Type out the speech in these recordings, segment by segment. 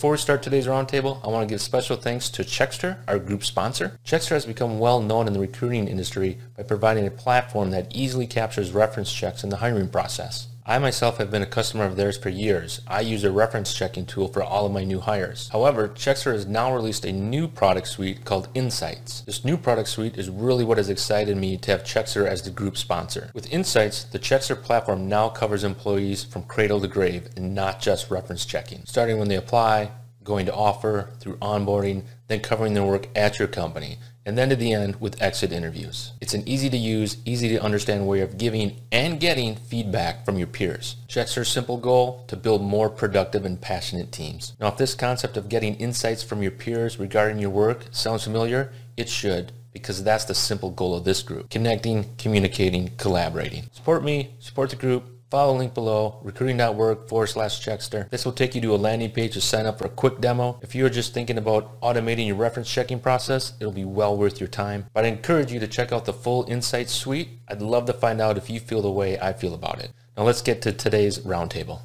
Before we start today's roundtable, I want to give special thanks to Checkster, our group sponsor. Checkster has become well known in the recruiting industry by providing a platform that easily captures reference checks in the hiring process. I myself have been a customer of theirs for years. I use a reference checking tool for all of my new hires. However, Checkster has now released a new product suite called Insights. This new product suite is really what has excited me to have Checkster as the group sponsor. With Insights, the Checkster platform now covers employees from cradle to grave and not just reference checking, starting when they apply, going to offer, through onboarding, then covering their work at your company, and then to the end with exit interviews. It's an easy to use, easy to understand way of giving and getting feedback from your peers. Checkster's simple goal: to build more productive and passionate teams. Now, if this concept of getting insights from your peers regarding your work sounds familiar, it should, because that's the simple goal of this group: connecting, communicating, collaborating. Support me, support the group. Follow the link below, recruiting.org/Checkster. This will take you to a landing page to sign up for a quick demo. If you are just thinking about automating your reference checking process, it'll be well worth your time. But I encourage you to check out the full Insights suite. I'd love to find out if you feel the way I feel about it. Now let's get to today's roundtable.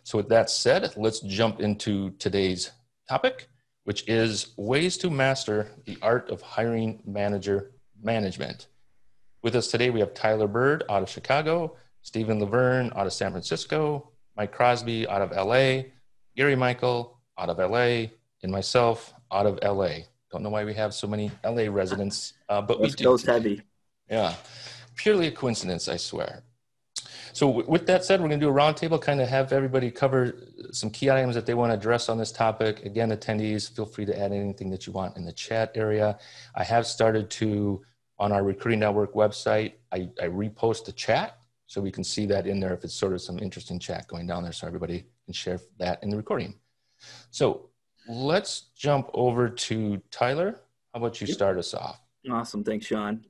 So with that said, let's jump into today's topic, which is ways to master the art of hiring manager management. With us today, we have Tyler Bird out of Chicago, Stephen Laverne out of San Francisco, Mike Crosby out of LA, Gary Michael out of LA, and myself out of LA. Don't know why we have so many LA residents, but we do. Goes heavy. Yeah, purely a coincidence, I swear. So with that said, we're going to do a roundtable, kind of have everybody cover some key items that they want to address on this topic. Again, attendees, feel free to add anything that you want in the chat area. I have started to, on our Recruiting Network website, I repost the chat, so we can see that in there if it's sort of some interesting chat going down there, so everybody can share that in the recording. So let's jump over to Tyler. How about you start us off? Awesome. Thanks, Sean.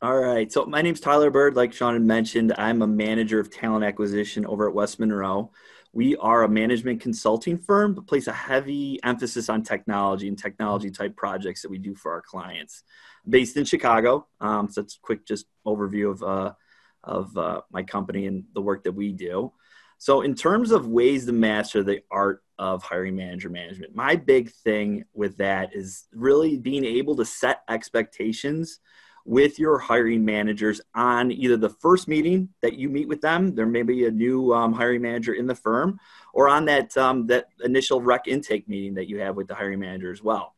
All right. So my name's Tyler Bird. Like Sean had mentioned, I'm a manager of talent acquisition over at West Monroe. We are a management consulting firm, but place a heavy emphasis on technology and technology type projects that we do for our clients. Based in Chicago. So that's a quick just overview of my company and the work that we do. So in terms of ways to master the art of hiring manager management, my big thing with that is really being able to set expectations with your hiring managers on either the first meeting that you meet with them, there may be a new hiring manager in the firm, or on that initial rec intake meeting that you have with the hiring manager as well.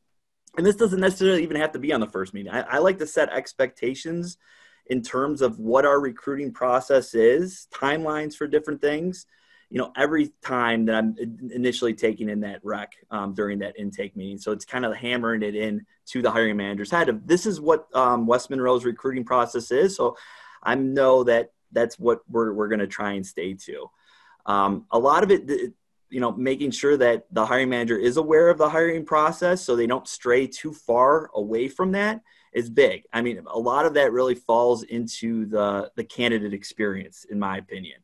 And this doesn't necessarily even have to be on the first meeting. I like to set expectations in terms of what our recruiting process is, timelines for different things. You know, every time that I'm initially taking in that rec during that intake meeting. So it's kind of hammering it in to the hiring manager's head of this is what West Monroe's recruiting process is. So I know that that's what we're going to try and stay to. A lot of it, you know, making sure that the hiring manager is aware of the hiring process so they don't stray too far away from that is big. I mean, a lot of that really falls into the candidate experience, in my opinion.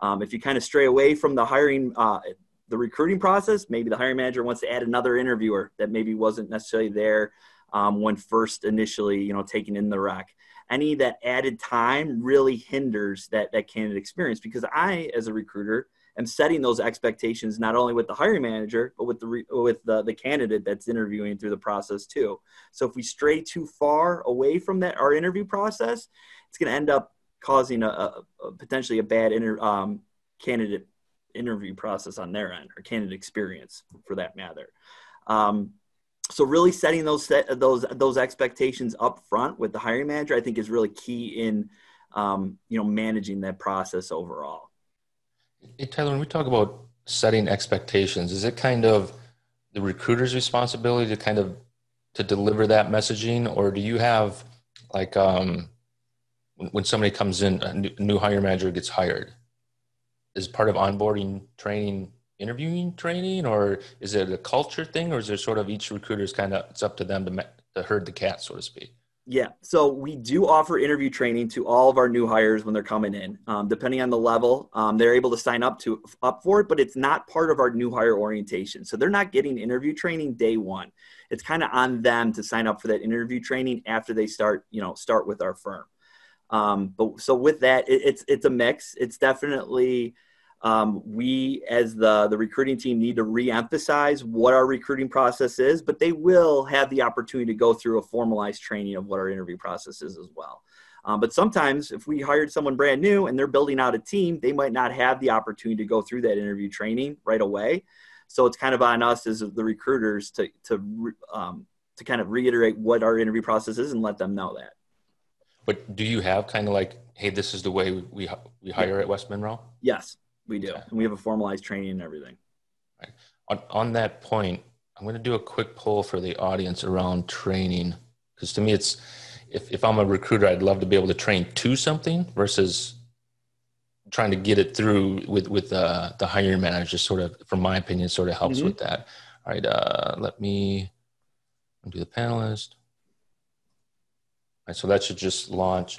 If you kind of stray away from the hiring, the recruiting process, maybe the hiring manager wants to add another interviewer that maybe wasn't necessarily there when first initially, you know, taking in the rec. Any of that added time really hinders that candidate experience, because I, as a recruiter, am setting those expectations not only with the hiring manager, but with the candidate that's interviewing through the process too. So if we stray too far away from our interview process, it's going to end up causing a potentially a bad candidate interview process on their end, or candidate experience for that matter. So really setting those expectations up front with the hiring manager, I think, is really key in managing that process overall. Hey, Tyler, when we talk about setting expectations, is it kind of the recruiter's responsibility to deliver that messaging, or do you have like when somebody comes in, a new hiring manager gets hired, is part of onboarding training, interviewing training, or is it a culture thing, or is there sort of each recruiter's it's up to them to herd the cat, so to speak? Yeah, so we do offer interview training to all of our new hires when they're coming in. Depending on the level, they're able to sign up for it, but it's not part of our new hire orientation. So they're not getting interview training day one. It's kind of on them to sign up for that interview training after they start with our firm. But so with that, it's a mix. It's definitely We, as the recruiting team, need to reemphasize what our recruiting process is, but they will have the opportunity to go through a formalized training of what our interview process is as well. But sometimes if we hired someone brand new and they're building out a team, they might not have the opportunity to go through that interview training right away. So it's kind of on us as the recruiters to kind of reiterate what our interview process is and let them know that. But do you have kind of like, hey, this is the way we hire at West Monroe? Yes, we do. Okay. And we have a formalized training and everything. Right. On that point, I'm going to do a quick poll for the audience around training. Because to me, it's, if I'm a recruiter, I'd love to be able to train to something versus trying to get it through with the hiring manager. Sort of, from my opinion, sort of helps with that. All right, let me do the panelist. All right, so that should just launch.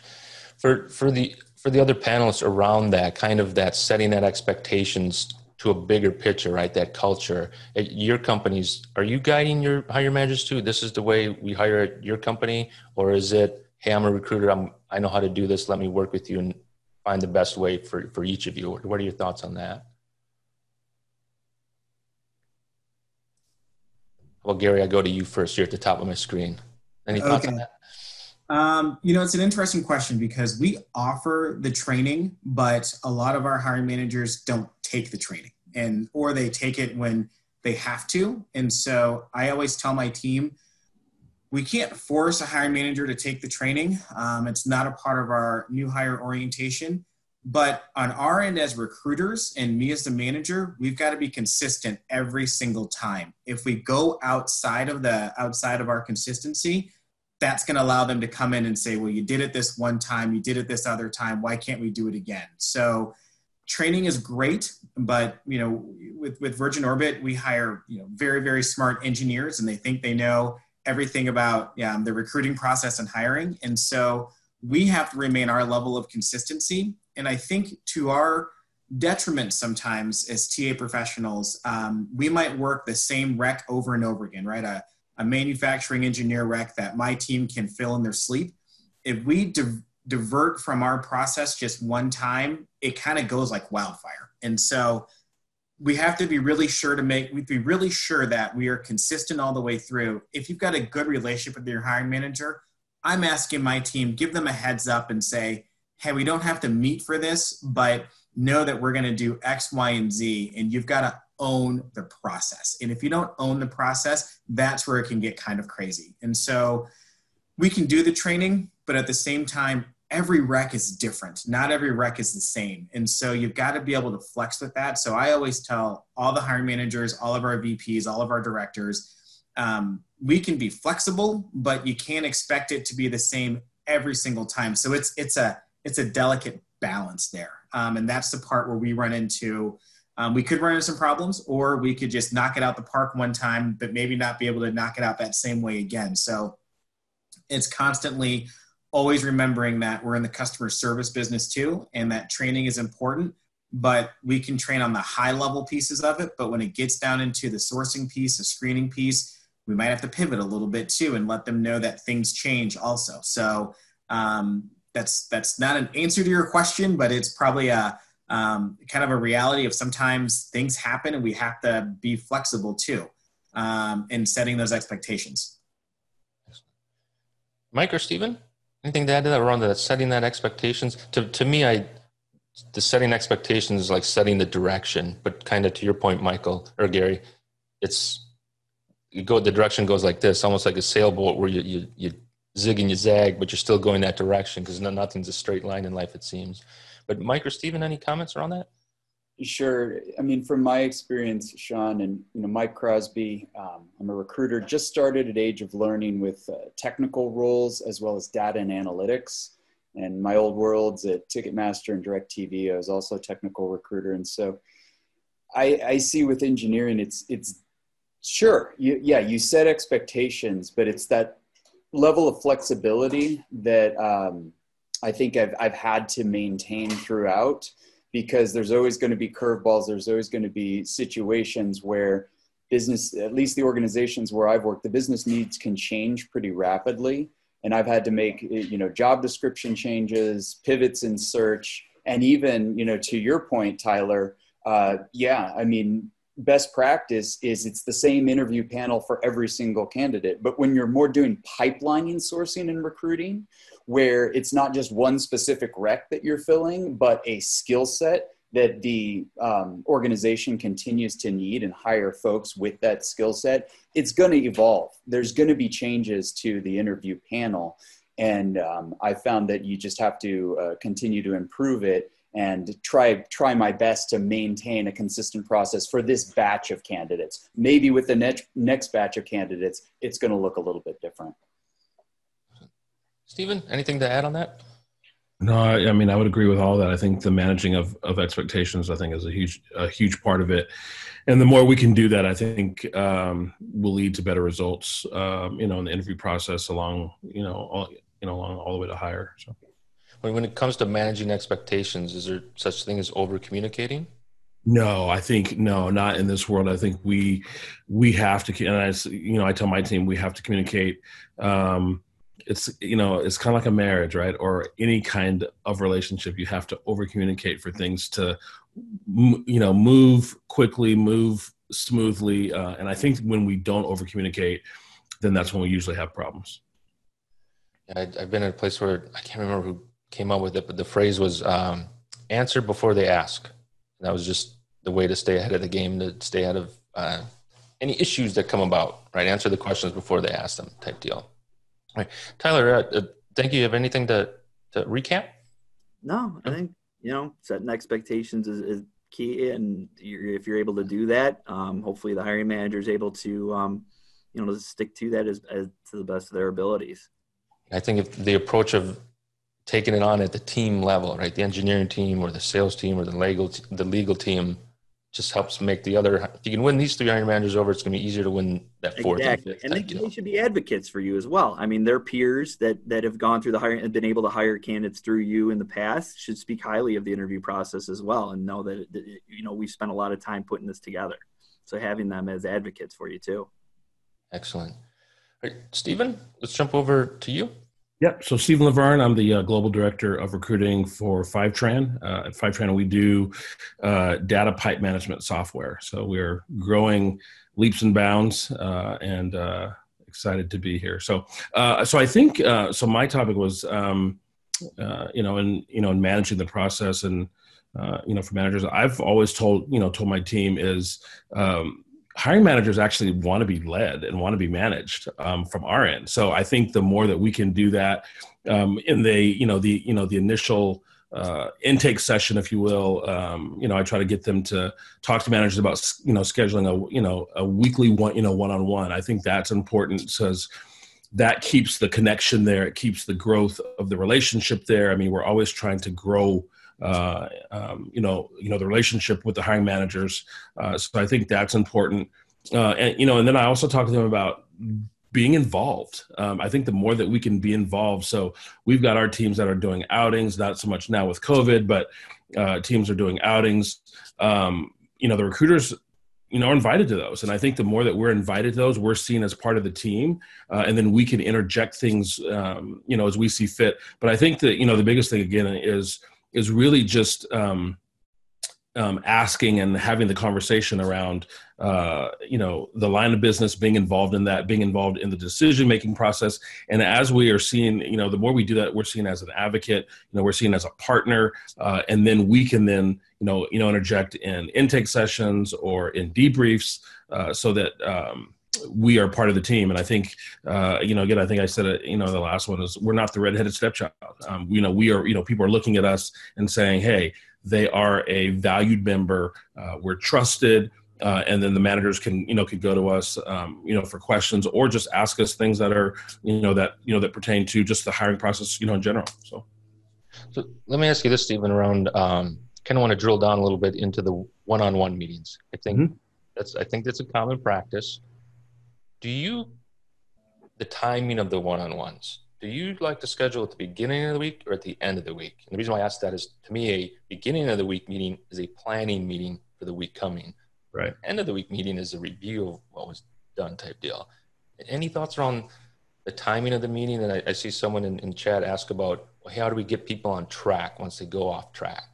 For the other panelists around that, kind of that setting that expectations to a bigger picture, right? That culture at your companies, are you guiding your hiring managers to, this is the way we hire at your company? Or is it, hey, I'm a recruiter, I know how to do this, let me work with you and find the best way for each of you? What are your thoughts on that? Well, Gary, I go to you first. You're at the top of my screen. Any thoughts on that? It's an interesting question because we offer the training, but a lot of our hiring managers don't take the training, or they take it when they have to. And so I always tell my team, we can't force a hiring manager to take the training. It's not a part of our new hire orientation. But on our end as recruiters and me as the manager, we've got to be consistent every single time. If we go outside of our consistency, that's going to allow them to come in and say, well, you did it this one time, you did it this other time, why can't we do it again? So training is great, but with Virgin Orbit, we hire very, very smart engineers, and they think they know everything about the recruiting process and hiring. And so we have to remain our level of consistency. And I think to our detriment sometimes as TA professionals, we might work the same rec over and over again, right? A manufacturing engineer rec that my team can fill in their sleep. If we divert from our process just one time, it kind of goes like wildfire. And so we have to be really sure that we are consistent all the way through. If you've got a good relationship with your hiring manager, I'm asking my team, give them a heads up and say, hey, we don't have to meet for this, but know that we're going to do X, Y, and Z, and you've got to own the process. And if you don't own the process, that's where it can get kind of crazy. And so we can do the training, but at the same time, every rec is different. Not every rec is the same. And so you've got to be able to flex with that. So I always tell all the hiring managers, all of our VPs, all of our directors, we can be flexible, but you can't expect it to be the same every single time. So it's a delicate balance there. And that's the part where we run into, we could run into some problems, or we could just knock it out the park one time, but maybe not be able to knock it out that same way again. So it's constantly always remembering that we're in the customer service business too, and that training is important, but we can train on the high level pieces of it. But when it gets down into the sourcing piece, the screening piece, we might have to pivot a little bit too and let them know that things change also. So that's not an answer to your question, but it's probably a kind of a reality of sometimes things happen and we have to be flexible too in setting those expectations. Mike or Steven, anything to add to that around that setting that expectations? To me, the setting expectations is like setting the direction, but kind of to your point, Michael or Gary, the direction goes like this, almost like a sailboat where you zig and you zag, but you're still going that direction because nothing's a straight line in life, it seems. But Mike or Steven, any comments around that? Sure. I mean, from my experience, Sean, and Mike Crosby, I'm a recruiter, just started at Age of Learning with technical roles as well as data and analytics. And my old worlds at Ticketmaster and DirecTV, I was also a technical recruiter. And so I see with engineering, it's sure, you set expectations, but it's that level of flexibility that I think I've had to maintain throughout, because there's always going to be curveballs. There's always going to be situations where business, at least the organizations where I've worked, the business needs can change pretty rapidly. And I've had to make, job description changes, pivots in search, and even, to your point, Tyler, Yeah, I mean, best practice is it's the same interview panel for every single candidate. But when you're more doing pipelining, sourcing, and recruiting, where it's not just one specific rec that you're filling, but a skill set that the organization continues to need and hire folks with that skill set, it's going to evolve. There's going to be changes to the interview panel. And I found that you just have to continue to improve it and try my best to maintain a consistent process for this batch of candidates. Maybe with the next batch of candidates, it's going to look a little bit different. Stephen, anything to add on that? No, I mean, I would agree with all that. I think the managing of expectations, I think, is a huge part of it. And the more we can do that, I think will lead to better results, in the interview process along all the way to hire. So. When it comes to managing expectations, is there such thing as over communicating? No, I think not in this world. I think we have to, and I tell my team we have to communicate. It's kind of like a marriage, right? Or any kind of relationship. You have to over communicate for things to, move quickly, move smoothly. And I think when we don't over communicate, then that's when we usually have problems. I've been in a place where I can't remember who came up with it, but the phrase was answer before they ask. And that was just the way to stay ahead of the game, to stay ahead of any issues that come about, right? Answer the questions before they ask them, type deal. All right. Tyler, thank you. You have anything to recap? No, I think, setting expectations is key. And if you're able to do that, hopefully the hiring manager is able to, to stick to that as to the best of their abilities. I think if the approach of taking it on at the team level, right? The engineering team or the sales team or the legal team just helps make the other, if you can win these three hiring managers over, it's going to be easier to win that fourth. Exactly. And they should be advocates for you as well. I mean, their peers that have gone through the hiring and been able to hire candidates through you in the past should speak highly of the interview process as well and know that, we've spent a lot of time putting this together. So having them as advocates for you too. Excellent. All right, Stephen, let's jump over to you. Yep. So Stephen Laverne, I'm the Global Director of Recruiting for Fivetran. At Fivetran, we do data pipe management software. So we're growing leaps and bounds and excited to be here. So I think, so my topic was, in managing the process and, for managers, I've always told my team is, hiring managers actually want to be led and want to be managed from our end. So I think the more that we can do that in the initial intake session, if you will, I try to get them to talk to managers about scheduling a weekly one-on-one. I think that's important because that keeps the connection there. It keeps the growth of the relationship there. I mean, we're always trying to grow the relationship with the hiring managers. So I think that's important. And then I also talk to them about being involved. I think the more that we can be involved. So we've got our teams that are doing outings, not so much now with COVID, but teams are doing outings. The recruiters, are invited to those. And I think the more that we're invited to those, we're seen as part of the team. And then we can interject things, as we see fit. But I think that, the biggest thing again is really just asking and having the conversation around, the line of business, being involved in that, being involved in the decision-making process. And as we are seeing, the more we do that, we're seen as an advocate, we're seen as a partner. And then we can then, interject in intake sessions or in debriefs so that, we are part of the team. And I think, again, I think I said it, the last one is we're not the redheaded stepchild. We are, people are looking at us and saying, hey, they are a valued member. We're trusted. And then the managers can go to us, for questions or just ask us things that are, that pertain to just the hiring process, in general. So let me ask you this, Stephen, around, kind of want to drill down a little bit into the one-on-one meetings. I think that's a common practice. The timing of the one-on-ones, do you like to schedule at the beginning of the week or at the end of the week? And the reason why I ask that is, to me, a beginning of the week meeting is a planning meeting for the week coming. Right. End of the week meeting is a review of what was done type deal. Any thoughts around the timing of the meeting? And I see someone in chat ask about, well, how do we get people on track once they go off track?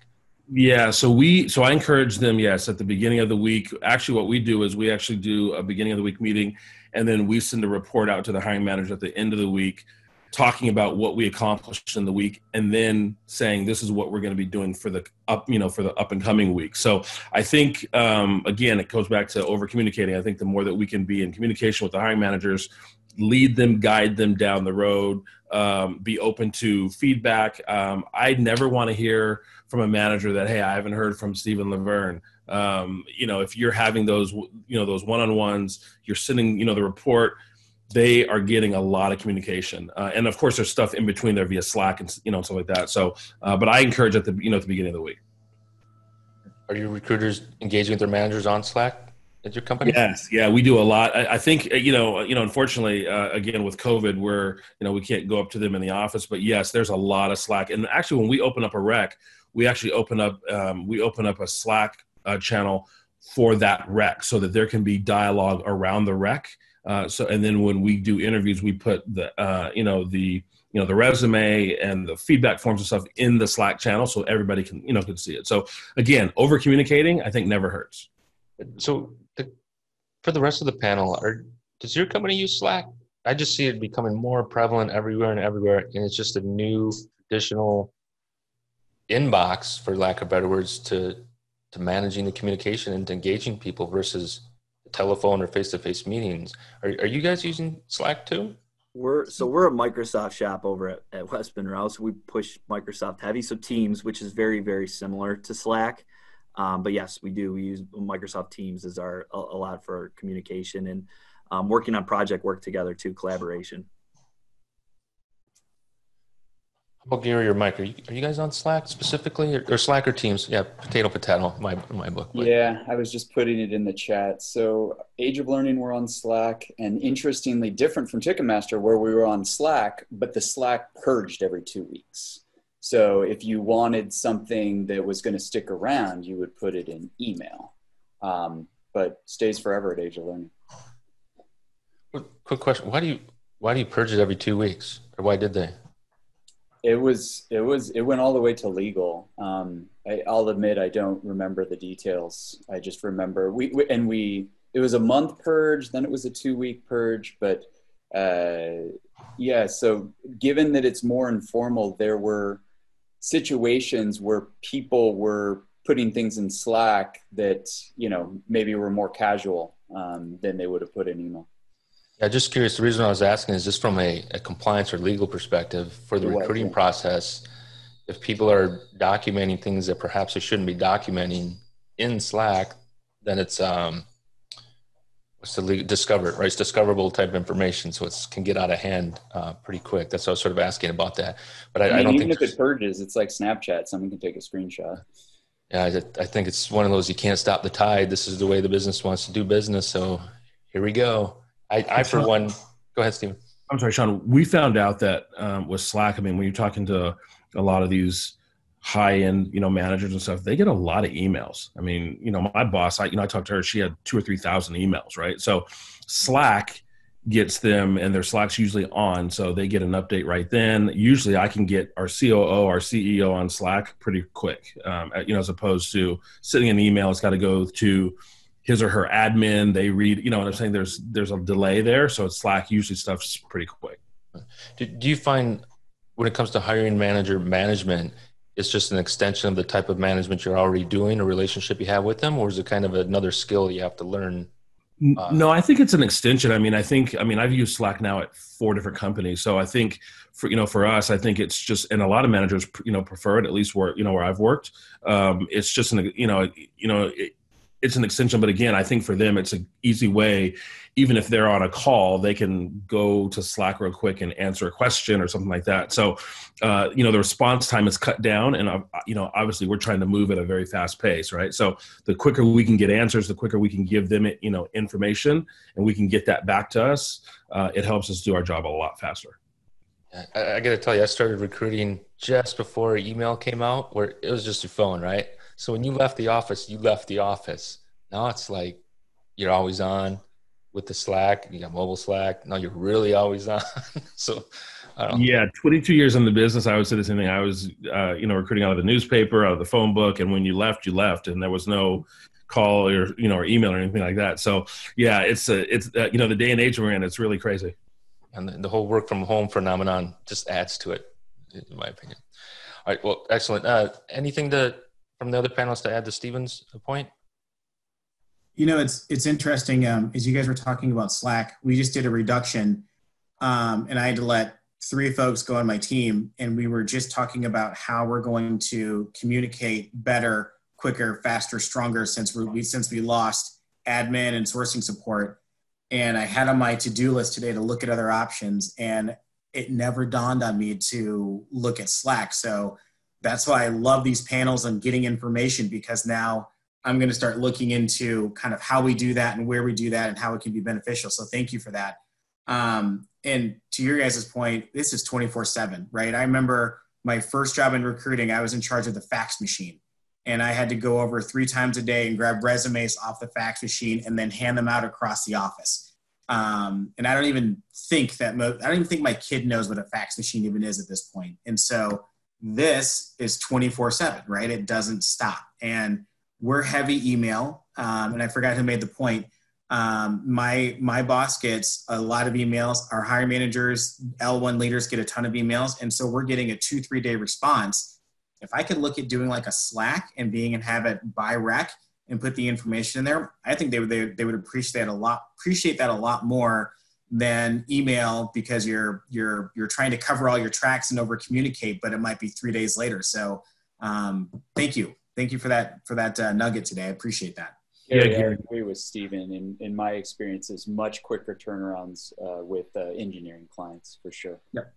Yeah, so I encourage them, yes, at the beginning of the week. Actually, what we do is we actually do a beginning of the week meeting, and then we send a report out to the hiring manager at the end of the week, talking about what we accomplished in the week, and then saying this is what we're going to be doing for the up and coming week. So I think again, it goes back to over communicating. I think the more that we can be in communication with the hiring managers, lead them, guide them down the road, be open to feedback. I never want to hear from a manager that, hey, I haven't heard from Stephen Laverne. If you're having those, those one-on-ones, you're sending, the report, they are getting a lot of communication. And of course there's stuff in between there via Slack and, stuff like that. So, but I encourage at the beginning of the week. Are your recruiters engaging with their managers on Slack at your company? Yes. Yeah, we do a lot. I think, unfortunately, again, with COVID, we can't go up to them in the office, but yes, there's a lot of Slack. And actually when we open up a rec, we actually open up a Slack channel for that rec so that there can be dialogue around the rec. And then when we do interviews, we put the resume and the feedback forms and stuff in the Slack channel so everybody can see it. So again, over communicating, I think never hurts. So for the rest of the panel, does your company use Slack? I just see it becoming more prevalent everywhere, and it's just a new additional inbox, for lack of better words, to managing the communication and to engaging people versus telephone or face-to-face meetings. Are you guys using Slack too? We're a Microsoft shop over at West Monroe, so we push Microsoft heavy. So Teams, which is very, very similar to Slack. But yes, we do. We use Microsoft Teams as a lot for communication and working on project work together too, collaboration. How about Gary or Mike? Are you guys on Slack specifically, or Slack or Teams? Yeah, potato, my book. But. Yeah, I was just putting it in the chat. So Age of Learning, we're on Slack, and interestingly different from Ticketmaster, where we were on Slack, but the Slack purged every 2 weeks. So if you wanted something that was going to stick around, you would put it in email, but stays forever at Age of Learning. Quick question: Why do you purge it every 2 weeks, or why did they? It went all the way to legal. I'll admit I don't remember the details. I just remember it was a month purge, then it was a 2 week purge. But so given that it's more informal, there were situations where people were putting things in Slack that, maybe were more casual than they would have put in email. Yeah, just curious. The reason I was asking is just from a compliance or legal perspective for the recruiting process. If people are documenting things that perhaps they shouldn't be documenting in Slack, then it's what's the legal discovered, right? It's discoverable type of information, so it can get out of hand pretty quick. That's why I was sort of asking about that. But I don't even think if it purges, it's like Snapchat. Someone can take a screenshot. Yeah, I think it's one of those, you can't stop the tide. This is the way the business wants to do business. So here we go. I for one, go ahead, Stephen. I'm sorry, Sean. We found out that with Slack, when you're talking to a lot of these high-end, managers and stuff, they get a lot of emails. My boss, I talked to her, she had 2,000 or 3,000 emails, right? So Slack gets them, and their Slack's usually on, so they get an update right then. Usually I can get our COO, our CEO on Slack pretty quick, as opposed to sending an email. It's got to go to his or her admin. They read, what I'm saying? There's a delay there. So Slack usually stuff's pretty quick. Do you find when it comes to hiring manager management, it's just an extension of the type of management you're already doing, a relationship you have with them, or is it kind of another skill you have to learn? No, I think it's an extension. I've used Slack now at 4 different companies. So I think for us, I think it's just, and a lot of managers, prefer it, at least where I've worked. It's just it's an extension, but again, I think for them, it's an easy way. Even if they're on a call, they can go to Slack real quick and answer a question or something like that. So, the response time is cut down, and obviously we're trying to move at a very fast pace, right? So the quicker we can get answers, the quicker we can give them, information, and we can get that back to us. It helps us do our job a lot faster. I got to tell you, I started recruiting just before email came out, where it was just your phone, right? So when you left the office, you left the office. Now it's like you're always on. with the Slack. You got mobile Slack. Now you're really always on. So I don't know. Yeah, 22 years in the business, I would say the same thing. I was, recruiting out of the newspaper, out of the phone book, and when you left, and there was no call or or email or anything like that. So yeah, it's the day and age we're in. It's really crazy. And the whole work from home phenomenon just adds to it, in my opinion. All right, well, excellent. Anything from the other panelists to add to Stephen's point? It's interesting. As you guys were talking about Slack, we just did a reduction, and I had to let 3 folks go on my team, and we were just talking about how we're going to communicate better, quicker, faster, stronger since we lost admin and sourcing support. And I had on my to-do list today to look at other options, and it never dawned on me to look at Slack. So that's why I love these panels and getting information, because now I'm going to start looking into kind of how we do that and where we do that and how it can be beneficial. So thank you for that. And to your guys' point, this is 24/7, right? I remember my first job in recruiting, I was in charge of the fax machine, and I had to go over 3 times a day and grab resumes off the fax machine and then hand them out across the office. And I don't even think my kid knows what a fax machine even is at this point. And so this is 24/7, right? It doesn't stop. And we're heavy email. And I forgot who made the point. My boss gets a lot of emails. Our hiring managers, L1 leaders get a ton of emails. And so we're getting a 2-3 day response. If I could look at doing like a Slack and have it by rec and put the information in there, I think they would appreciate that a lot more than email, because you're trying to cover all your tracks and over communicate, but it might be 3 days later. So thank you for that nugget today. I appreciate that. Yeah, I agree with Stephen. In my experiences, much quicker turnarounds with engineering clients for sure. Yep.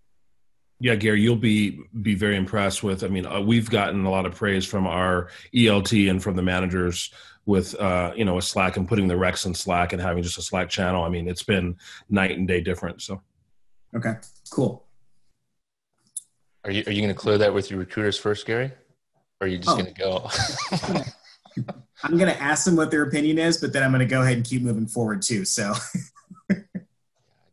Yeah, Gary, you'll be very impressed with. I mean, we've gotten a lot of praise from our ELT and from the managers with a Slack and putting the recs in Slack and having just a Slack channel. I mean, it's been night and day different. So, okay, cool. Are you going to clear that with your recruiters first, Gary? Or are you just going to go? I'm going to ask them what their opinion is, but then I'm going to go ahead and keep moving forward too. So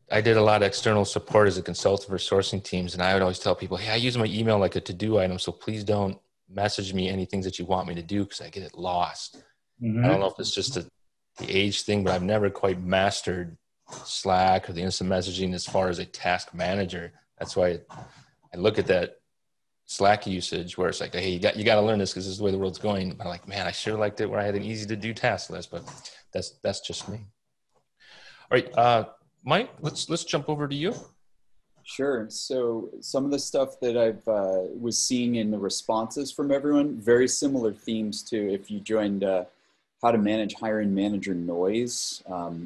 I did a lot of external support as a consultant for sourcing teams. And I would always tell people, hey, I use my email like a to-do item. So please don't message me any things that you want me to do, because I get it lost. Mm-hmm. I don't know if it's just the age thing, but I've never quite mastered Slack or the instant messaging as far as a task manager. That's why I look at that Slack usage where it's like, hey, you got to learn this because this is the way the world's going. But I'm like, man, I sure liked it where I had an easy to do task list, but that's just me. All right, Mike, let's jump over to you. Sure. So some of the stuff that I've was seeing in the responses from everyone, very similar themes to if you joined How to Manage Hiring Manager Noise.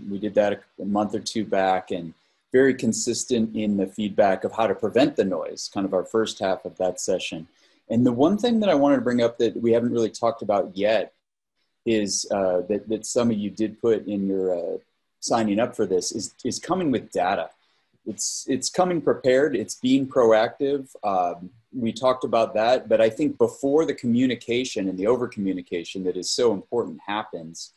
We did that a month or 2 back, and very consistent in the feedback of how to prevent the noise, kind of our first half of that session. And the one thing that I wanted to bring up that we haven't really talked about yet is that some of you did put in your signing up for this is coming with data. It's coming prepared. It's being proactive. We talked about that, but I think before the communication and the over communication that is so important happens,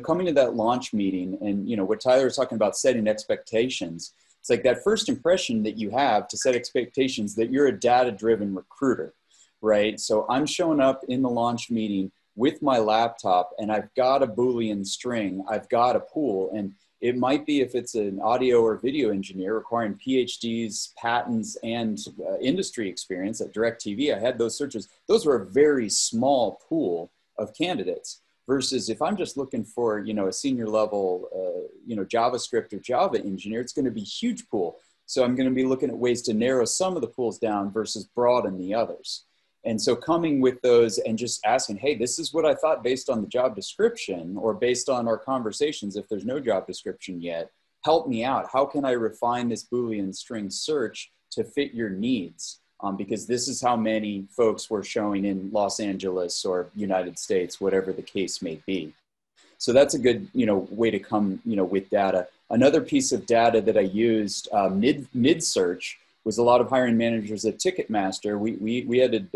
coming to that launch meeting and, what Tyler was talking about, setting expectations. It's like that first impression that you have to set expectations that you're a data-driven recruiter, right? So I'm showing up in the launch meeting with my laptop and I've got a Boolean string, I've got a pool, and it might be, if it's an audio or video engineer requiring PhDs, patents, and industry experience at DirecTV, I had those searches. Those were a very small pool of candidates versus if I'm just looking for, a senior level, JavaScript or Java engineer, it's going to be a huge pool. So I'm going to be looking at ways to narrow some of the pools down versus broaden the others. And so coming with those and just asking, hey, this is what I thought based on the job description or based on our conversations, if there's no job description yet, help me out. How can I refine this Boolean string search to fit your needs? Because this is how many folks were showing in Los Angeles or United States, whatever the case may be. So that's a good, way to come, with data. Another piece of data that I used mid-search was a lot of hiring managers at Ticketmaster. We had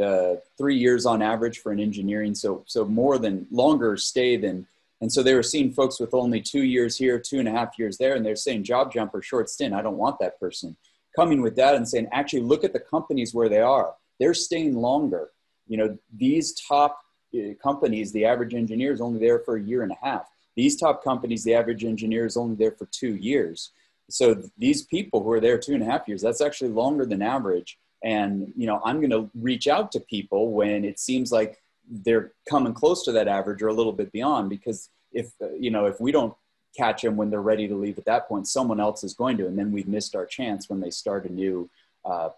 3 years on average for an engineering, so longer stay than And so they were seeing folks with only 2 years here, 2.5 years there, and they're saying job jumper, short stint, I don't want that person. Coming with that and saying, actually look at the companies where they are. They're staying longer. You know, these top companies, the average engineer is only there for 1.5 years. These top companies, the average engineer is only there for 2 years. So these people who are there 2.5 years, that's actually longer than average. And, you know, I'm going to reach out to people when it seems like they're coming close to that average or a little bit beyond, because if, you know, if we don't catch them when they're ready to leave at that point, someone else is going to, and then we've missed our chance when they start a new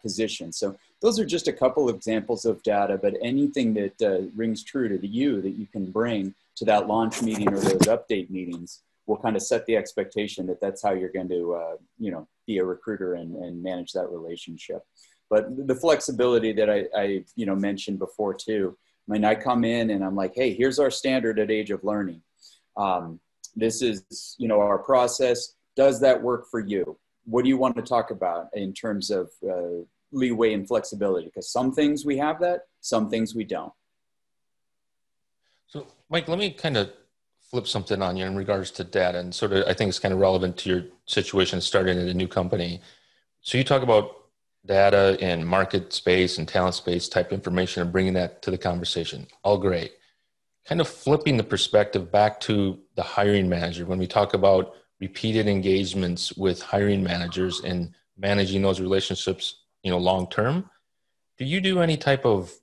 position. So those are just a couple of examples of data, but anything that rings true to you that you can bring to that launch meeting or those update meetings will kind of set the expectation that that's how you're going to, you know, be a recruiter and manage that relationship. But the flexibility that I you know, mentioned before too, I mean, I come in and I'm like, hey, here's our standard at Age of Learning. This is, you know, our process. Does that work for you? What do you want to talk about in terms of leeway and flexibility? Because some things we have that, some things we don't. So Mike, let me kind of flip something on you in regards to data, and sort of, I think it's kind of relevant to your situation starting at a new company. So you talk about data and market space and talent space type information and bringing that to the conversation. All great. Kind of flipping the perspective back to the hiring manager, when we talk about repeated engagements with hiring managers and managing those relationships, you know, long term, do you do any type of,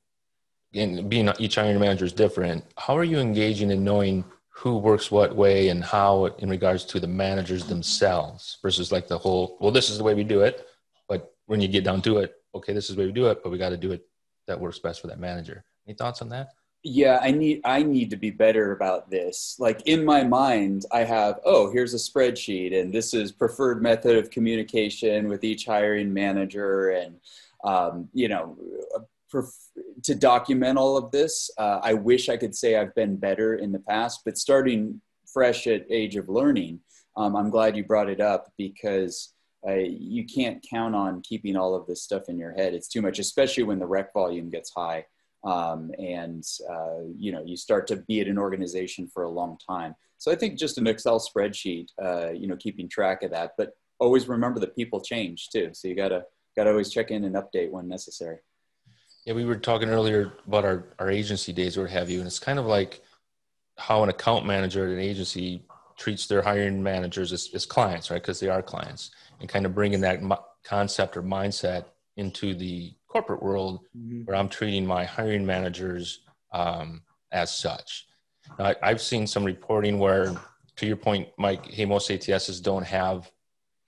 and being each hiring manager is different, how are you engaging in knowing who works what way and how in regards to the managers themselves versus like the whole, well, this is the way we do it, but when you get down to it, okay, this is the way we do it, but we got to do it that works best for that manager. Any thoughts on that? Yeah, I need to be better about this. Like in my mind, I have, oh, here's a spreadsheet and this is preferred method of communication with each hiring manager, and, you know, to document all of this. I wish I could say I've been better in the past, but starting fresh at Age of Learning, I'm glad you brought it up, because you can't count on keeping all of this stuff in your head. It's too much, especially when the rec volume gets high. You know, you start to be at an organization for a long time. So I think just an Excel spreadsheet, you know, keeping track of that, but always remember that people change too. So you gotta always check in and update when necessary. Yeah, we were talking earlier about our agency days or what have you, and it's kind of like how an account manager at an agency treats their hiring managers as clients, right? Because they are clients, and kind of bringing that concept or mindset into the corporate world, where I'm treating my hiring managers as such. Now, I've seen some reporting where, to your point, Mike, hey, most ATSs don't have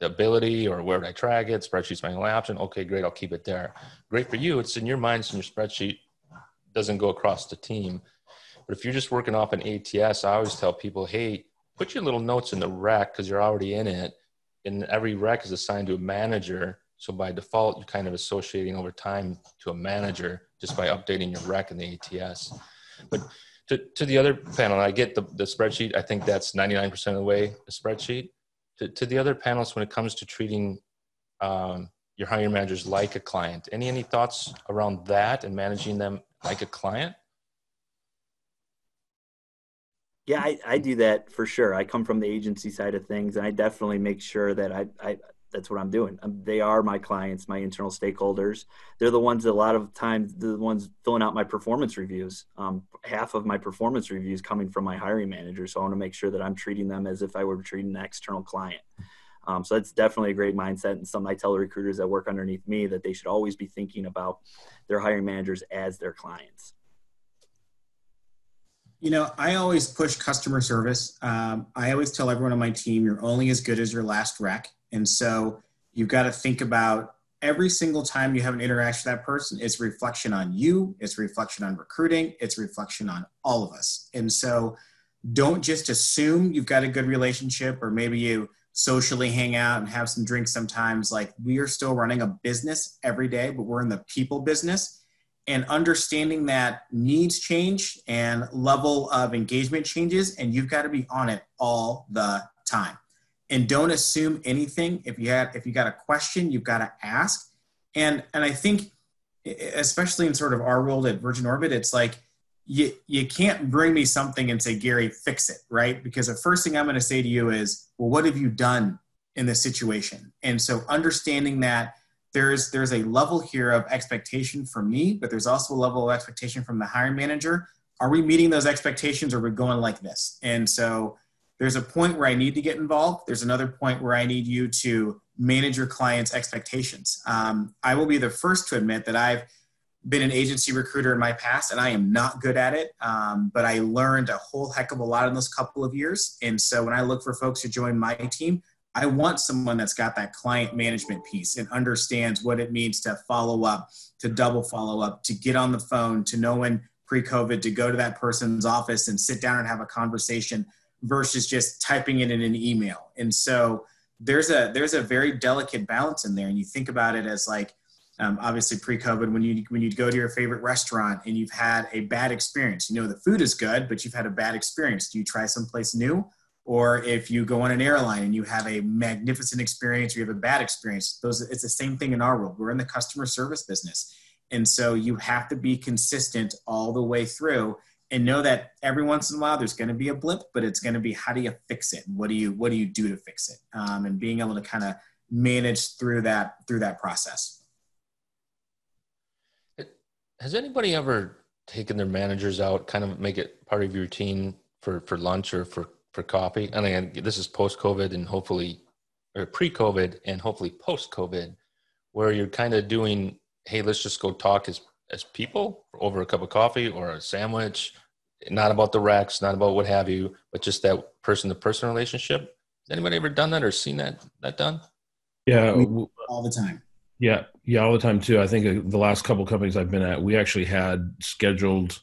the ability, or where would I track it? Spreadsheet's my only option. Okay, great, I'll keep it there. Great for you. It's in your mind, it's in your spreadsheet. It doesn't go across the team. But if you're just working off an ATS, I always tell people, hey, put your little notes in the rec because you're already in it. And every rec is assigned to a manager. So by default, you're kind of associating over time to a manager just by updating your rec in the ATS. But to the other panel, I get the spreadsheet. I think that's 99% of the way, a spreadsheet. To the other panelists, when it comes to treating your hiring managers like a client, any thoughts around that and managing them like a client? Yeah, I do that for sure. I come from the agency side of things, and I definitely make sure that I that's what I'm doing. They are my clients, my internal stakeholders. They're the ones that a lot of times, the ones filling out my performance reviews. Half of my performance reviews coming from my hiring manager. So I want to make sure that I'm treating them as if I were treating an external client. So that's definitely a great mindset, and something I tell the recruiters that work underneath me that they should always be thinking about their hiring managers as their clients. You know, I always push customer service. I always tell everyone on my team, you're only as good as your last rec. And so you've got to think about every single time you have an interaction with that person, it's a reflection on you, it's a reflection on recruiting, it's a reflection on all of us. And so don't just assume you've got a good relationship, or maybe you socially hang out and have some drinks sometimes. Like, we are still running a business every day, but we're in the people business. And understanding that needs change and level of engagement changes, and you've got to be on it all the time. And don't assume anything. If you got a question, you've got to ask. And I think, especially in sort of our world at Virgin Orbit, it's like you can't bring me something and say, Gary, fix it, right? Because the first thing I'm going to say to you is, well, what have you done in this situation? And so understanding that there's a level here of expectation from me, but there's also a level of expectation from the hiring manager. Are we meeting those expectations, or are we going like this? And so there's a point where I need to get involved. There's another point where I need you to manage your client's expectations. I will be the first to admit that I've been an agency recruiter in my past, and I am not good at it. But I learned a whole heck of a lot in those couple of years. And so when I look for folks to join my team, I want someone that's got that client management piece and understands what it means to follow up, to double follow up, to get on the phone, to know when pre-COVID, to go to that person's office and sit down and have a conversation versus just typing it in an email. And so there's a very delicate balance in there. And you think about it as like, obviously pre-COVID, when you go to your favorite restaurant and you've had a bad experience, you know, the food is good, but you've had a bad experience. Do you try someplace new? Or if you go on an airline and you have a magnificent experience or you have a bad experience, it's the same thing in our world. We're in the customer service business. And so you have to be consistent all the way through and know that every once in a while there's going to be a blip, but it's going to be, how do you fix it? What do you do to fix it? And being able to kind of manage through that process. Has anybody ever taken their managers out, kind of make it part of your routine for lunch or for coffee? And again, this is post-COVID and hopefully, or pre-COVID and hopefully post-COVID, where you're kind of doing, hey, let's just go talk as people over a cup of coffee or a sandwich, not about the recs, not about what have you, but just that person-to-person relationship. Has anybody ever done that or seen that done? Yeah. All the time. Yeah, all the time too. I think the last couple of companies I've been at, we actually had scheduled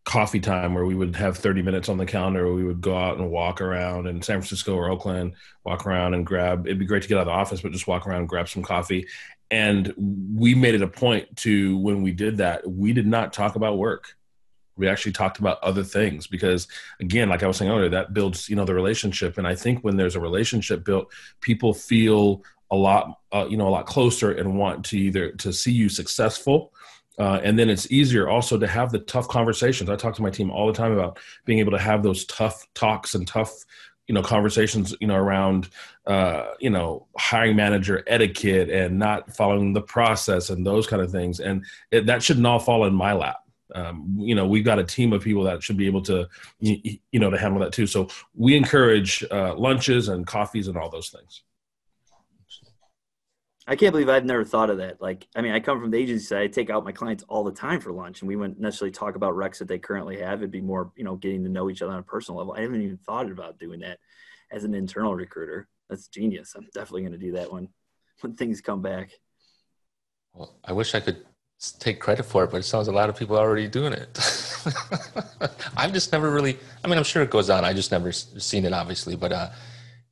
coffee time where we would have 30 minutes on the calendar where we would go out and walk around in San Francisco or Oakland, walk around and it'd be great to get out of the office, but just walk around and grab some coffee. And we made it a point to, when we did that, we did not talk about work. We actually talked about other things because, again, like I was saying earlier, that builds, the relationship. And I think when there's a relationship built, people feel a lot closer and want to see you successful. And then it's easier also to have the tough conversations. I talk to my team all the time about being able to have those tough talks and tough, conversations, around, hiring manager etiquette and not following the process and those kind of things. And that shouldn't all fall in my lap. We've got a team of people that should be able to, to handle that too. So we encourage lunches and coffees and all those things. I can't believe I've never thought of that. I come from the agency side. I take out my clients all the time for lunch, and we wouldn't necessarily talk about recs that they currently have. It'd be more, getting to know each other on a personal level. I haven't even thought about doing that as an internal recruiter. That's genius. I'm definitely going to do that when things come back. Well, I wish I could take credit for it, but it sounds a lot of people are already doing it. I've just never really, I'm sure it goes on. I just never seen it, obviously, but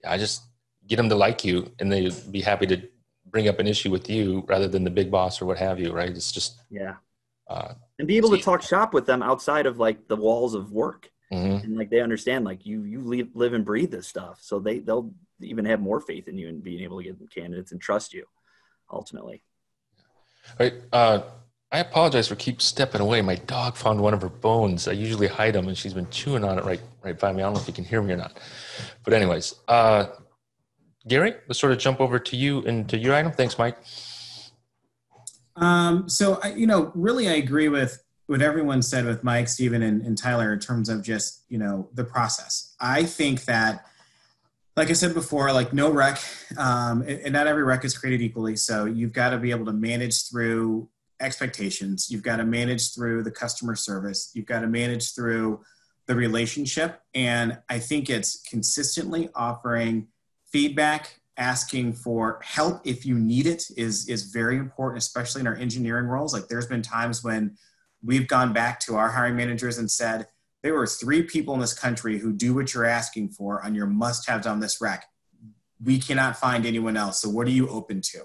I just get them to like you and they'd be happy to bring up an issue with you rather than the big boss or what have you, right? It's just and be able to talk shop with them outside of like the walls of work. Mm-hmm. And they understand you live and breathe this stuff, so they'll even have more faith in you and being able to get candidates and trust you ultimately. All right. I apologize for keep stepping away. My dog found one of her bones. I usually hide them and she's been chewing on it right by me. I don't know if you can hear me or not, but anyways, Gary, let's sort of jump over to you and to your item. Thanks, Mike. So, really I agree with what everyone said with Mike, Stephen, and Tyler in terms of just, the process. I think that, like I said before, no rec, and not every rec is created equally. So you've got to be able to manage through expectations. You've got to manage through the customer service. You've got to manage through the relationship. And I think it's consistently offering feedback, asking for help if you need it is very important, especially in our engineering roles. There's been times when we've gone back to our hiring managers and said, there were 3 people in this country who do what you're asking for on your must-haves on this rec. We cannot find anyone else. So what are you open to?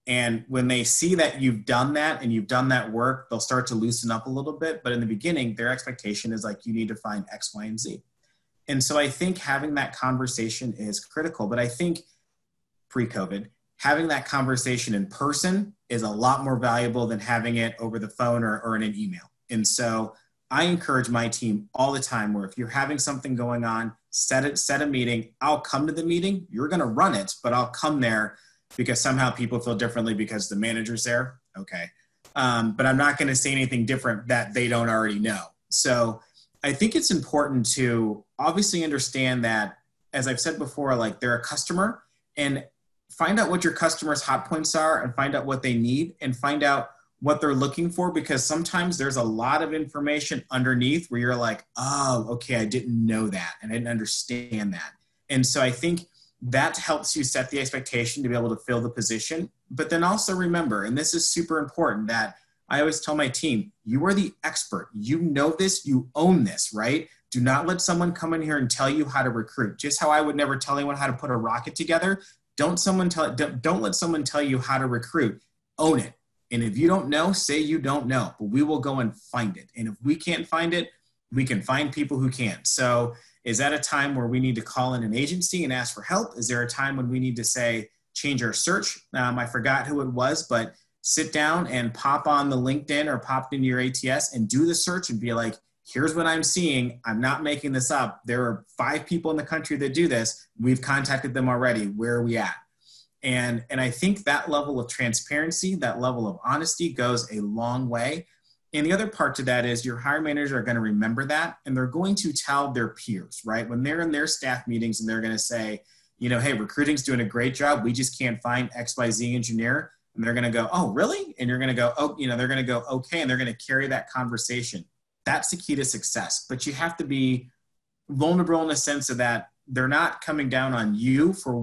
And when they see that you've done that and you've done that work, they'll start to loosen up a little bit. But in the beginning, their expectation is you need to find X, Y, and Z. And so I think having that conversation is critical. But I think pre-COVID, having that conversation in person is a lot more valuable than having it over the phone or in an email. And so I encourage my team all the time where if you're having something going on, set a meeting. I'll come to the meeting. You're going to run it, but I'll come there because somehow people feel differently because the manager's there. Okay. But I'm not going to say anything different that they don't already know. So I think it's important to obviously understand that, as I've said before, like they're a customer, and find out what your customer's hot points are and find out what they need and find out what they're looking for, because sometimes there's a lot of information underneath where you're like, oh, okay, I didn't know that and I didn't understand that. And so I think that helps you set the expectation to be able to fill the position. But then also remember, and this is super important, that I always tell my team, you are the expert. You know this, you own this, right? Do not let someone come in here and tell you how to recruit. Just how I would never tell anyone how to put a rocket together. Don't let someone tell you how to recruit. Own it. And if you don't know, say you don't know, but we will go and find it. And if we can't find it, we can find people who can. So is that a time where we need to call in an agency and ask for help? Is there a time when we need to say, change our search? I forgot who it was, but sit down and pop on the LinkedIn or pop into your ATS and do the search and be like, here's what I'm seeing. I'm not making this up. There are 5 people in the country that do this. We've contacted them already. Where are we at? And I think that level of transparency, that level of honesty goes a long way. And the other part to that is your hiring managers are going to remember that, and they're going to tell their peers, right? When they're in their staff meetings and they're going to say, you know, hey, recruiting's doing a great job. We just can't find XYZ engineer. And they're going to go, oh, really? And you're going to go, oh, you know, they're going to go, okay. And they're going to carry that conversation. That's the key to success. But you have to be vulnerable in the sense of that they're not coming down on you for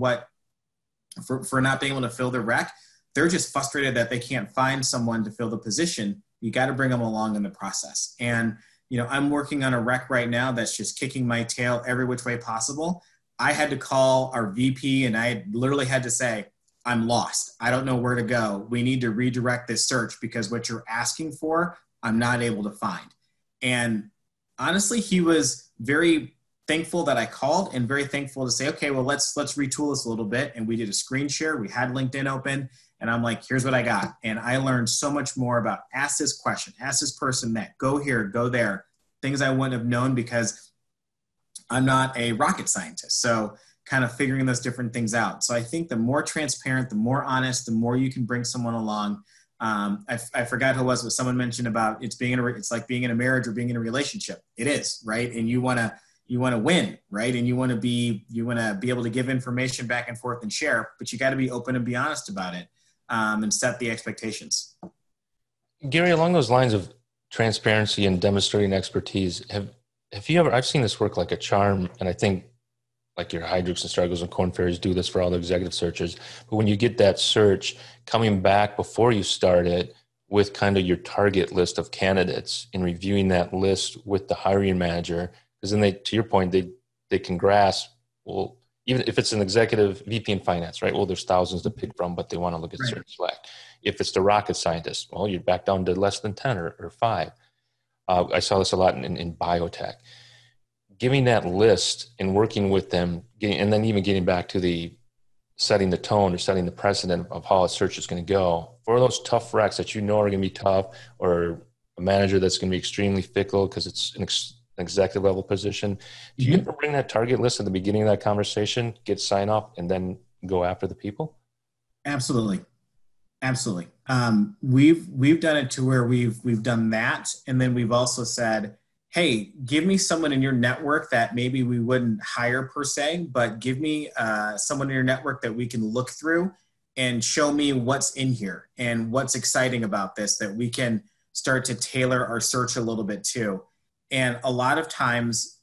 not being able to fill the rec. They're just frustrated that they can't find someone to fill the position. You got to bring them along in the process. And, you know, I'm working on a rec right now that's just kicking my tail every which way possible. I had to call our VP and I literally had to say, I'm lost. I don't know where to go. We need to redirect this search because what you're asking for, I'm not able to find. And honestly, he was very thankful that I called and very thankful to say, okay, well, let's retool this a little bit. And we did a screen share. We had LinkedIn open and I'm like, here's what I got. And I learned so much more about ask this question, ask this person that, go here, go there, things I wouldn't have known because I'm not a rocket scientist. So kind of figuring those different things out. So I think the more transparent, the more honest, the more you can bring someone along. I forgot who it was, but someone mentioned about it's like being in a marriage or being in a relationship. It is, right? And you want to win, right? And you want to be able to give information back and forth and share, but you got to be open and be honest about it, and set the expectations. Gary, along those lines of transparency and demonstrating expertise, have you ever, I've seen this work like a charm, and I think like your Hydrix and Struggles and Corn Ferries do this for all the executive searches, but when you get that search, coming back before you start it with kind of your target list of candidates and reviewing that list with the hiring manager, because then they, to your point, they can grasp, well, even if it's an executive VP in finance, right? Well, there's thousands to pick from, but they want to look at Right. certain select. If it's the rocket scientist, well, you're back down to less than 10 or 5. I saw this a lot in biotech. Giving that list and working with them, and then even getting back to the setting the tone or setting the precedent of how a search is going to go for those tough recs that you know are going to be tough, or a manager that's going to be extremely fickle because it's an executive level position. Do you ever bring that target list at the beginning of that conversation, get sign off, and then go after the people? Absolutely. Absolutely. We've done it to where we've done that. And then we've also said, hey, give me someone in your network that maybe we wouldn't hire per se, but give me someone in your network that we can look through and show me what's in here and what's exciting about this, that we can start to tailor our search a little bit too. And a lot of times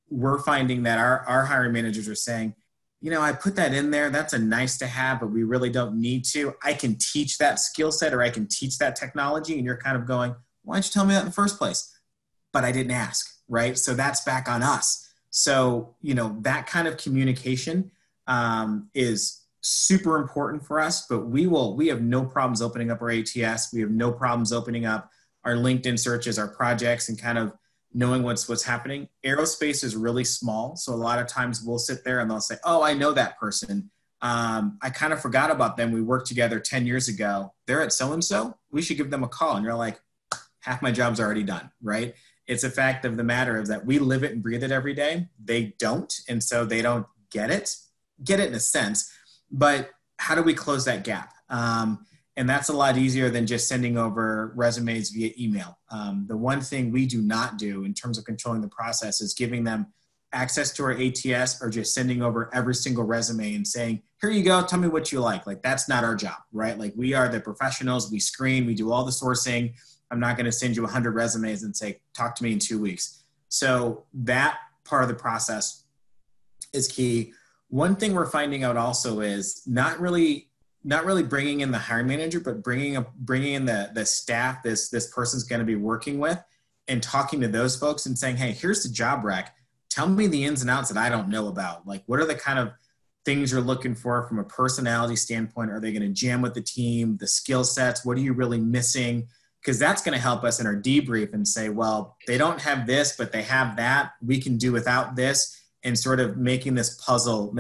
we're finding that our hiring managers are saying, you know, I put that in there. That's a nice to have, but we really don't need to. I can teach that skill set, or I can teach that technology. And you're kind of going, why didn't you tell me that in the first place? But I didn't ask, right? So that's back on us. So, you know, that kind of communication is super important for us, but we have no problems opening up our ATS. We have no problems opening up our LinkedIn searches, our projects, and kind of knowing what's happening. Aerospace is really small. So a lot of times we'll sit there and they'll say, oh, I know that person. I kind of forgot about them. We worked together 10 years ago. They're at so-and-so. We should give them a call. And you're like, half my job's already done, right? It's a fact of the matter is that we live it and breathe it every day. They don't. And so they don't get it in a sense, but how do we close that gap? And that's a lot easier than just sending over resumes via email. The one thing we do not do in terms of controlling the process is giving them access to our ATS or just sending over every single resume and saying, here you go, tell me what you like. Like, that's not our job, right? Like, we are the professionals, we screen, we do all the sourcing. I'm not going to send you 100 resumes and say, talk to me in 2 weeks. So that part of the process is key. One thing we're finding out also is not really bringing in the hiring manager, but bringing in the staff this person's going to be working with, and talking to those folks and saying, hey, here's the job rec. Tell me the ins and outs that I don't know about. Like, what are the kind of things you're looking for from a personality standpoint? Are they going to jam with the team, the skill sets? What are you really missing? Because that's going to help us in our debrief and say, well, they don't have this, but they have that. We can do without this, and sort of making this puzzle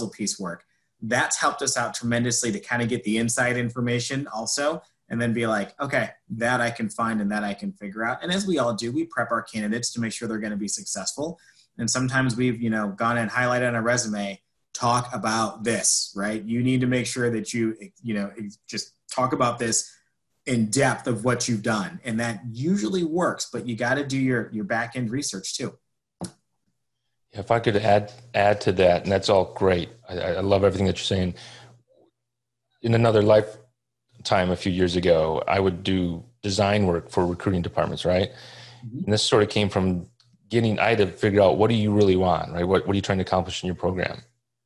piece work. That's helped us out tremendously to kind of get the inside information also, and then be like, okay, that I can find and that I can figure out. And as we all do, we prep our candidates to make sure they're going to be successful. And sometimes we've, gone and highlighted on a resume, talk about this, right? You need to make sure that you just talk about this in depth of what you've done. And that usually works, but you got to do your back end research too. If I could add to that, and that's all great. I love everything that you're saying. In another lifetime, a few years ago, I would do design work for recruiting departments, right? Mm-hmm. And this sort of came from I had to figure out, what do you really want, right? What are you trying to accomplish in your program?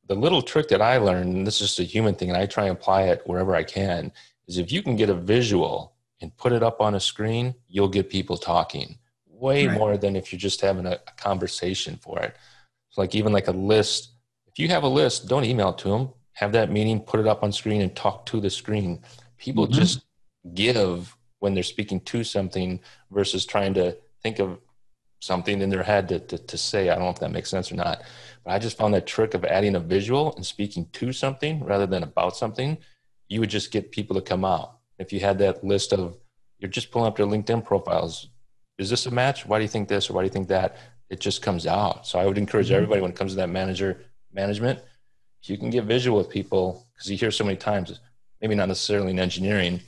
The little trick that I learned, and this is just a human thing, and I try and apply it wherever I can, is if you can get a visual and put it up on a screen, you'll get people talking way more than if you're just having a conversation for it. So like even like a list, if you have a list, don't email it to them. Have that meeting, put it up on screen and talk to the screen. People just give when they're speaking to something versus trying to think of something in their head to say. I don't know if that makes sense or not, but I just found that trick of adding a visual and speaking to something rather than about something, you would just get people to come out. If you had that list of, you're just pulling up their LinkedIn profiles. Is this a match? Why do you think this? Or why do you think that? It just comes out. So I would encourage everybody when it comes to that management, if you can get visual with people, because you hear so many times, maybe not necessarily in engineering,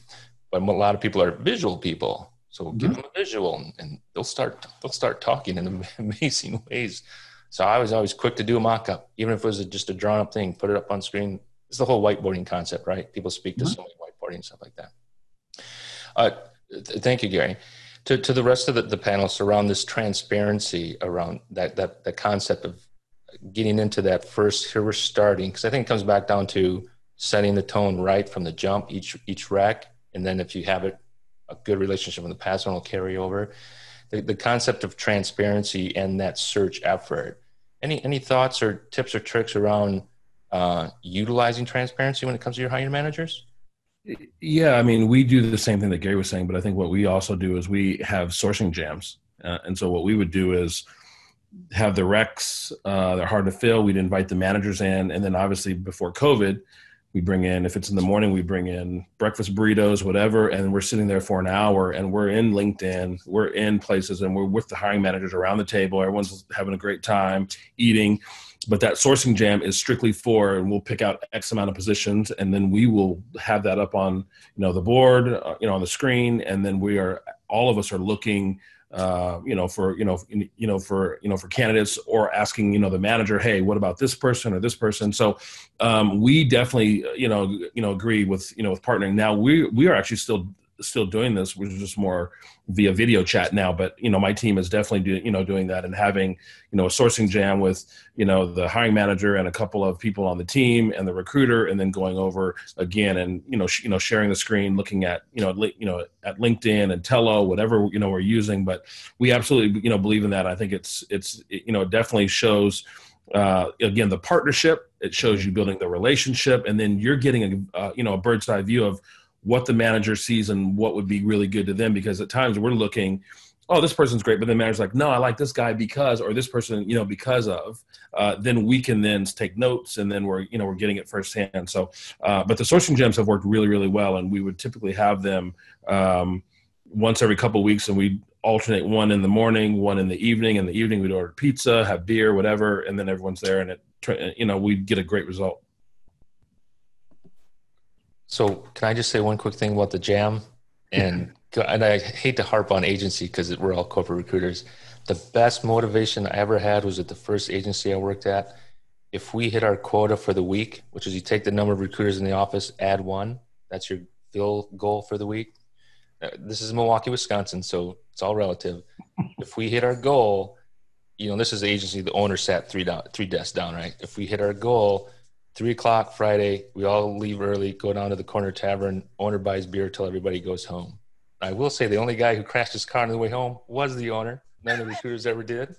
but a lot of people are visual people. So give them a visual and they'll start talking in amazing ways. So I was always quick to do a mock-up, even if it was just a drawn up thing, put it up on screen. It's the whole whiteboarding concept, right? People speak to so many whiteboarding and stuff like that. Thank you, Gary. To the rest of the panelists around this transparency, around that concept of getting into that first, here we're starting, because I think it comes back down to setting the tone right from the jump, each rec, and then if you have a good relationship with the past one will carry over. The concept of transparency and that search effort. Any thoughts or tips or tricks around utilizing transparency when it comes to your hiring managers? Yeah, I mean, we do the same thing that Gary was saying, but I think what we also do is we have sourcing jams. And so what we would do is have the recs, they're hard to fill. We'd invite the managers in. And then obviously before COVID, we bring in, if it's in the morning, we bring in breakfast burritos, whatever, and we're sitting there for an hour and we're in LinkedIn, we're in places and we're with the hiring managers around the table. Everyone's having a great time eating, but that sourcing jam is strictly for, and we'll pick out X amount of positions and then we will have that up on, the board, on the screen. And then all of us are looking for candidates or asking, the manager, hey, what about this person or this person? So we definitely, agree with partnering. Now we are actually still doing this, which is just more via video chat now, but my team is definitely doing that and having a sourcing jam with the hiring manager and a couple of people on the team and the recruiter, and then going over again and sharing the screen, looking at at LinkedIn and Tello, whatever we're using. But we absolutely believe in that. I think it definitely shows again the partnership. It shows you building the relationship, and then you're getting a bird's eye view of what the manager sees and what would be really good to them. Because at times we're looking, oh, this person's great, but the manager's like, no, I like this guy because, or this person, because of, then we can then take notes and then we're getting it firsthand. So, but the sourcing gems have worked really, really well. And we would typically have them once every couple of weeks. And we alternate, one in the morning, one in the evening. In the evening, we'd order pizza, have beer, whatever, and then everyone's there, and we'd get a great result. So can I just say one quick thing about the jam? And I hate to harp on agency because we're all corporate recruiters. The best motivation I ever had was at the first agency I worked at. If we hit our quota for the week, which is you take the number of recruiters in the office, add one, that's your fill goal for the week. This is Milwaukee, Wisconsin, so it's all relative. If we hit our goal, this is the agency, the owner sat three desks down, right? If we hit our goal, 3:00 Friday, we all leave early, go down to the corner tavern, owner buys beer till everybody goes home. I will say the only guy who crashed his car on the way home was the owner. None of the recruiters ever did.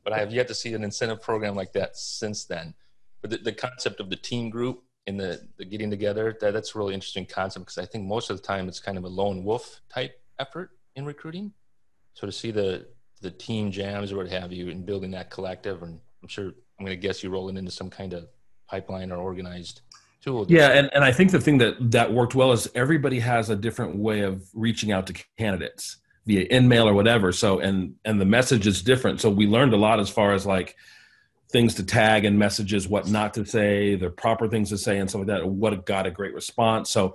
But I have yet to see an incentive program like that since then. But the concept of the team group and the getting together, that's a really interesting concept because I think most of the time it's kind of a lone wolf type effort in recruiting. So to see the team jams or what have you and building that collective, and I'm going to guess you roll it into some kind of pipeline or organized tool. Yeah, and I think the thing that worked well is everybody has a different way of reaching out to candidates via InMail or whatever. So, and the message is different. So we learned a lot as far as like things to tag and messages, what not to say, the proper things to say and stuff like that, what got a great response. So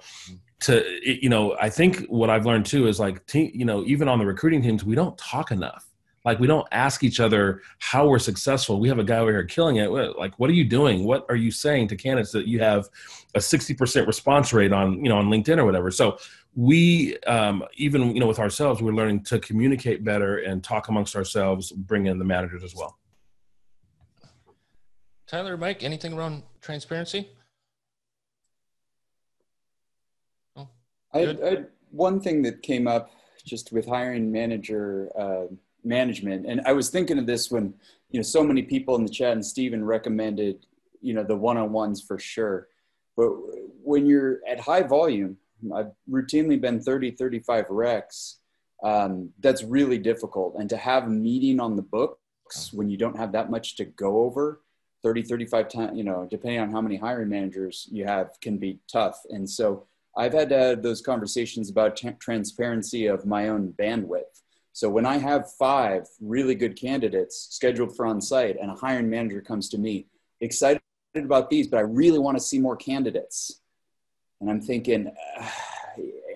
I think what I've learned too is like, even on the recruiting teams, we don't talk enough. Like we don't ask each other how we're successful. We have a guy over here killing it. Like, what are you doing? What are you saying to candidates that you have a 60% response rate on LinkedIn or whatever? So we, even, with ourselves, we're learning to communicate better and talk amongst ourselves, bring in the managers as well. Tyler, Mike, anything around transparency? Oh, I had one thing that came up just with hiring management. And I was thinking of this when, so many people in the chat and Steven recommended, the one-on-ones for sure. But when you're at high volume, I've routinely been 30, 35 recs. That's really difficult. And to have a meeting on the books when you don't have that much to go over, 30, 35 times, depending on how many hiring managers you have, can be tough. And so I've had those conversations about transparency of my own bandwidth. So when I have 5 really good candidates scheduled for on-site and a hiring manager comes to me, excited about these, but I really want to see more candidates. And I'm thinking,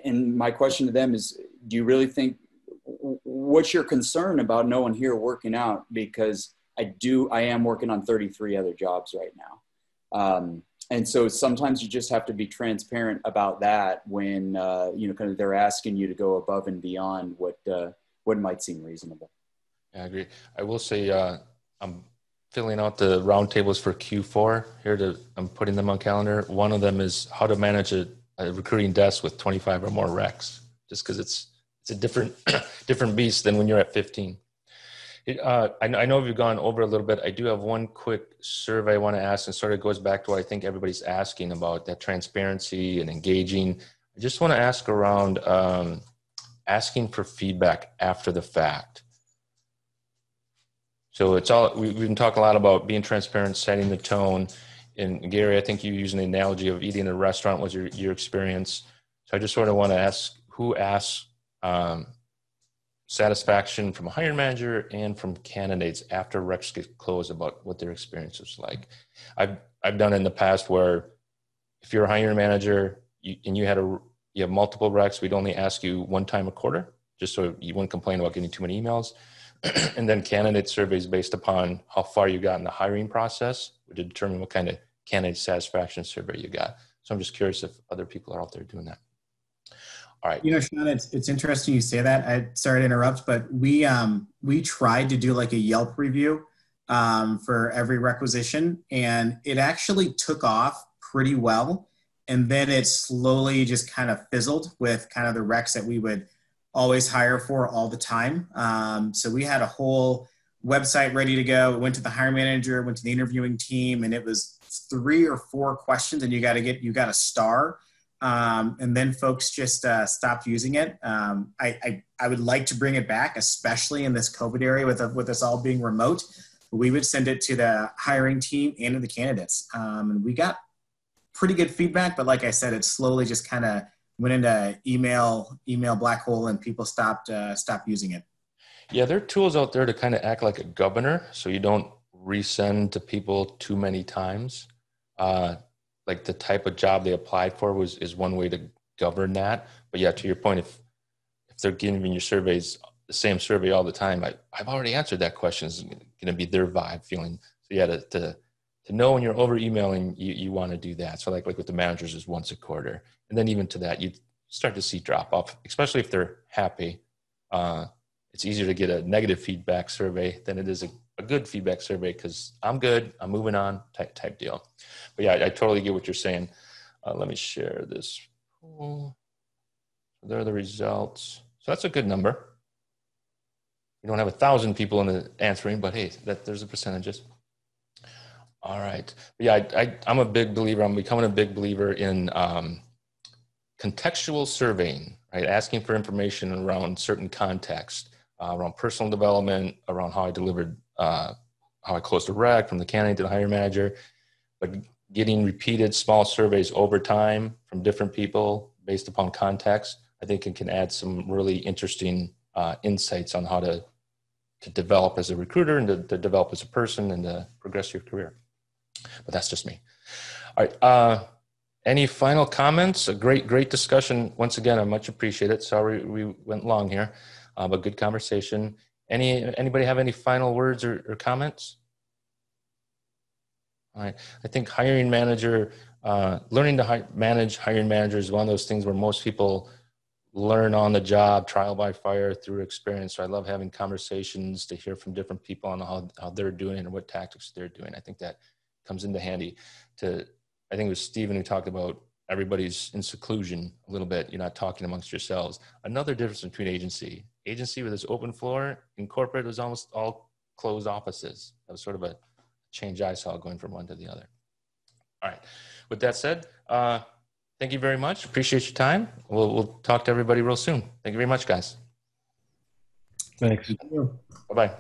and my question to them is, do you really think, what's your concern about no one here working out? Because I am working on 33 other jobs right now. And so sometimes you just have to be transparent about that when, kind of they're asking you to go above and beyond what might seem reasonable. Yeah, I agree. I will say I'm filling out the roundtables for Q4 here. I'm putting them on calendar. One of them is how to manage a recruiting desk with 25 or more recs, just because it's a different beast than when you're at 15. I know we've gone over a little bit. I do have one quick survey I want to ask, and sort of goes back to what I think everybody's asking about, that transparency and engaging. I just want to ask around asking for feedback after the fact. So we've been talking a lot about being transparent, setting the tone. And Gary, I think you used an analogy of eating in a restaurant was your experience. So I just sort of want to ask, who asks satisfaction from a hiring manager and from candidates after recs get closed about what their experience was like? I've done it in the past where if you're a hiring manager and you have multiple recs, we'd only ask you one time a quarter, just so you wouldn't complain about getting too many emails. And then candidate surveys based upon how far you got in the hiring process would determine what kind of candidate satisfaction survey you got. So I'm just curious if other people are out there doing that. All right. Sean, it's interesting you say that. Sorry to interrupt, but we tried to do like a Yelp review for every requisition, and it actually took off pretty well. And then it slowly just kind of fizzled with kind of the recs that we would always hire for all the time. So we had a whole website ready to go. We went to the hiring manager, went to the interviewing team, and it was 3 or 4 questions, and you got a star. And then folks just stopped using it. I would like to bring it back, especially in this COVID area with us all being remote. We would send it to the hiring team and to the candidates. And we got pretty good feedback, but like I said, it slowly just kind of went into email black hole, and people stopped using it. Yeah, there are tools out there to kind of act like a governor, so you don't resend to people too many times. Uh, like the type of job they applied for is one way to govern that. But yeah, to your point, if they're giving your surveys the same survey all the time, I've already answered that question. Is going to be their vibe feeling. So yeah, to know when you're over emailing, you want to do that. So like with the managers is once a quarter, and then even to that, you start to see drop off, especially if they're happy. It's easier to get a negative feedback survey than it is a good feedback survey because I'm good, I'm moving on type deal. But yeah, I totally get what you're saying. Let me share this. There are the results. So that's a good number. You don't have 1,000 people in the answering, but hey, there's the percentages. All right. But yeah, I'm a big believer. I'm becoming a big believer in contextual surveying, right? Asking for information around certain context, around personal development, around how I delivered, how I closed a rec from the candidate to the hiring manager, but getting repeated small surveys over time from different people based upon context, I think it can add some really interesting insights on how to develop as a recruiter and to develop as a person and to progress your career. But that's just me. All right. Any final comments? A great discussion. Once again, I much appreciate it. Sorry we went long here, but good conversation. Anybody have any final words or comments? All right. I think hiring manager, learning to manage hiring manager is one of those things where most people learn on the job, trial by fire through experience. So I love having conversations to hear from different people on how they're doing it and what tactics they're doing. I think that comes into handy I think it was Stephen who talked about everybody's in seclusion a little bit. You're not talking amongst yourselves. Another difference between agency with this open floor, in corporate, it was almost all closed offices. That was sort of a change I saw going from one to the other. All right. With that said, thank you very much. Appreciate your time. We'll talk to everybody real soon. Thank you very much, guys. Thanks. Bye-bye.